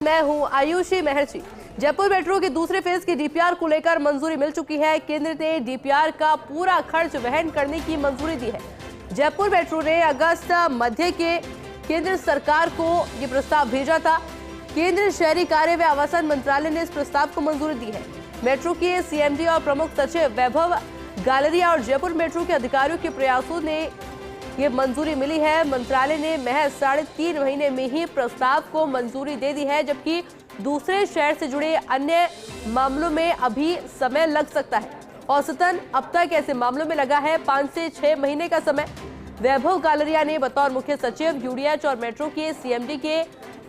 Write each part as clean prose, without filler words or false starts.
मैं हूं आयुषी महर्षि। जयपुर मेट्रो के दूसरे फेज की डीपीआर को लेकर मंजूरी मिल चुकी है। केंद्र ने डीपीआर का पूरा खर्च वहन करने की मंजूरी दी है। जयपुर मेट्रो ने अगस्त मध्य के केंद्र सरकार को ये प्रस्ताव भेजा था। केंद्र शहरी कार्य व आवासन मंत्रालय ने इस प्रस्ताव को मंजूरी दी है। मेट्रो के सीएमडी और प्रमुख सचिव वैभव गालरिया और जयपुर मेट्रो के अधिकारियों के प्रयासों ने ये मंजूरी मिली है। मंत्रालय ने महज 3.5 महीने में ही प्रस्ताव को मंजूरी दे दी है, जबकि दूसरे शहर से जुड़े अन्य मामलों में अभी समय लग सकता है। औसतन अब तक ऐसे मामलों में लगा है 5 से 6 महीने का समय। वैभव गालरिया ने बतौर मुख्य सचिव यूडीएच और मेट्रो के सीएमडी के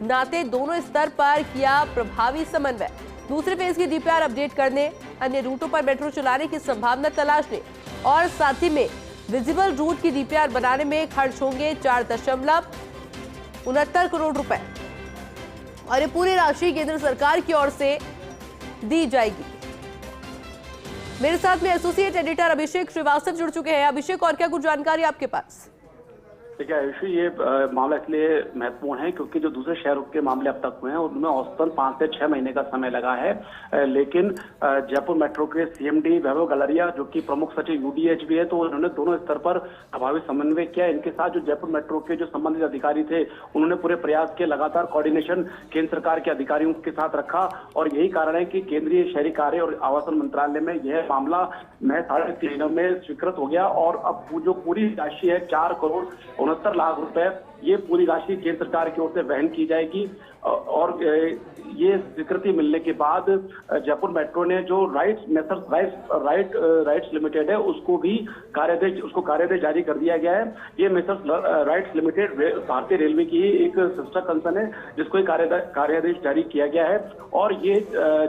नाते दोनों स्तर पर किया प्रभावी समन्वय। दूसरे फेज की डीपीआर अपडेट करने, अन्य रूटों पर मेट्रो चलाने की संभावना तलाशने और साथ ही में विजिबल रूट की डीपीआर बनाने में खर्च होंगे 4.69 करोड़ रुपए और ये पूरी राशि केंद्र सरकार की ओर से दी जाएगी। मेरे साथ में एसोसिएट एडिटर अभिषेक श्रीवास्तव जुड़ चुके हैं। अभिषेक, और क्या कुछ जानकारी आपके पास? देखिए आयुषी, ये मामला इसलिए महत्वपूर्ण है क्योंकि जो दूसरे शहरों के मामले अब तक हुए हैं उनमें औसतन 5 से 6 महीने का समय लगा है। लेकिन जयपुर मेट्रो के सीएमडी वैभव गालरिया, जो कि प्रमुख सचिव यूडीएच भी है, तो उन्होंने दोनों स्तर पर प्रभावी समन्वय किया। इनके साथ जो जयपुर मेट्रो के जो संबंधित अधिकारी थे उन्होंने पूरे प्रयास किए, लगातार कोऑर्डिनेशन केंद्र सरकार के अधिकारियों के साथ रखा और यही कारण है कि केंद्रीय शहरी कार्य और आवासन मंत्रालय में यह मामला महज 3.5 महीनों में स्वीकृत हो गया और अब जो पूरी राशि है 4.69 लाख रुपए, ये पूरी राशि केंद्र सरकार की ओर से वहन की जाएगी। और ये स्वीकृति मिलने के बाद जयपुर मेट्रो ने जो राइट्स लिमिटेड है उसको भी कार्यादेश जारी कर दिया गया है। ये मेसर्स राइट्स लिमिटेड भारतीय रेलवे की ही एक सिस्टर कंसर्न है जिसको कार्यादेश जारी किया गया है और ये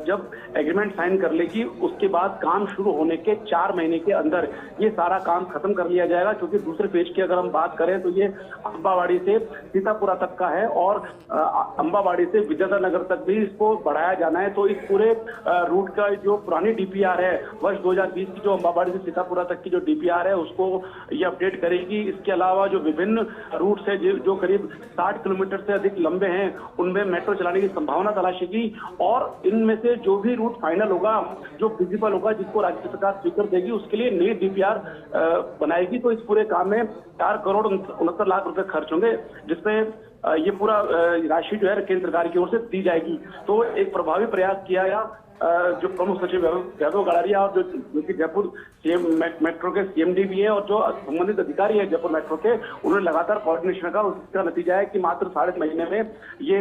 जब एग्रीमेंट साइन कर लेगी उसके बाद काम शुरू होने के 4 महीने के अंदर ये सारा काम खत्म कर लिया जाएगा। क्योंकि दूसरे फेज की अगर हम बात करें तो ये अंबावाड़ी से सीतापुरा तक का है और अंबावाड़ी से विद्याधर तक भी इसको बढ़ाया जाना है। तो इस पूरे रूट का जो पुरानी डीपीआर है वर्ष 2020 की, जो अंबावाड़ी से सीतापुरा तक की जो डीपीआर है उसको ये अपडेट करेगी। इसके अलावा जो विभिन्न रूट है जो करीब 60 किलोमीटर से अधिक लंबे हैं उनमें मेट्रो चलाने की संभावना तलाशेगी और इनमें से जो भी रूट फाइनल होगा, जो फिजिबल होगा, जिसको राज्य सरकार स्वीकृत देगी, उसके लिए नई डीपीआर बनाएगी। तो इस पूरे काम में 4.69 लाख रुपए खर्च होंगे, जिसमें ये पूरा राशि जो है केंद्र सरकार की ओर से दी जाएगी। तो एक प्रभावी प्रयास किया गया। जो प्रमुख सचिव वैभव गालरिया और जो कि जयपुर मेट्रो के सीएमडी भी है और जो संबंधित अधिकारी है जयपुर मेट्रो के, उन्होंने लगातार कोऑर्डिनेशन का। उसका नतीजा है कि मात्र 3.5 महीने में ये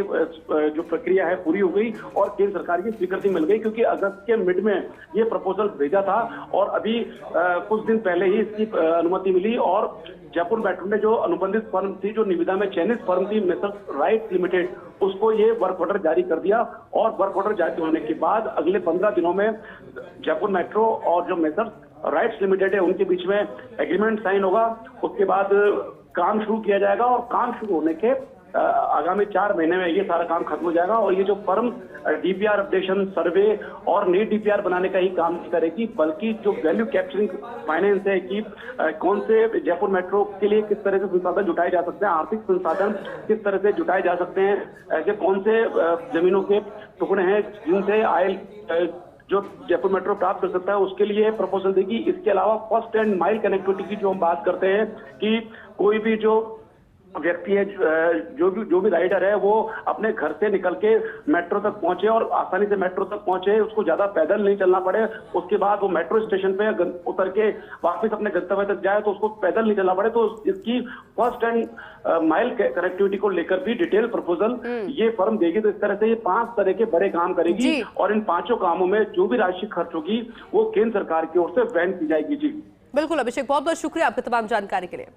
जो प्रक्रिया है पूरी हो गई और केंद्र सरकार की स्वीकृति मिल गई। क्योंकि अगस्त के मिड में ये प्रपोजल भेजा था और अभी कुछ दिन पहले ही इसकी अनुमति मिली और जयपुर मेट्रो ने जो अनुबंधित फर्म थी, जो निविदा में चयनित फर्म थी मेसर्स राइट्स लिमिटेड, उसको ये वर्क ऑर्डर जारी कर दिया और वर्क ऑर्डर जारी होने के बाद अगले 15 दिनों में जयपुर मेट्रो और जो मेसर्स राइट्स लिमिटेड है उनके बीच में एग्रीमेंट साइन होगा। उसके बाद काम शुरू किया जाएगा और काम शुरू होने के आगामी 4 महीने में ये सारा काम खत्म हो जाएगा और ये जो फर्म डीपीआर अपडेशन, सर्वे और नई डीपीआर बनाने का ही काम नहीं करेगी, बल्कि जो वैल्यू कैप्चरिंग फाइनेंस है कि कौन से जयपुर मेट्रो के लिए किस तरह से संसाधन जुटाए जा सकते हैं, आर्थिक संसाधन किस तरह से जुटाए जा सकते हैं, ऐसे कौन से जमीनों के टुकड़े हैं जिनसे आय जो जयपुर मेट्रो प्राप्त कर सकता है, उसके लिए प्रपोजल देगी। इसके अलावा फर्स्ट एंड माइल कनेक्टिविटी की जो हम बात करते हैं कि कोई भी जो व्यक्ति है, जो भी राइडर है, वो अपने घर से निकल के मेट्रो तक पहुंचे और आसानी से मेट्रो तक पहुंचे, उसको ज्यादा पैदल नहीं चलना पड़े। उसके बाद वो मेट्रो स्टेशन पे उतर के वापस अपने गंतव्य तक जाए तो उसको पैदल नहीं चलना पड़े। तो इसकी फर्स्ट एंड माइल कनेक्टिविटी को लेकर भी डिटेल प्रपोजल ये फर्म देगी। तो इस तरह से ये 5 तरह के बड़े काम करेगी और इन 5 कामों में जो भी राशि खर्च होगी वो केंद्र सरकार की ओर से वहन की जाएगी। जी बिल्कुल अभिषेक, बहुत बहुत शुक्रिया आपकी तमाम जानकारी के लिए।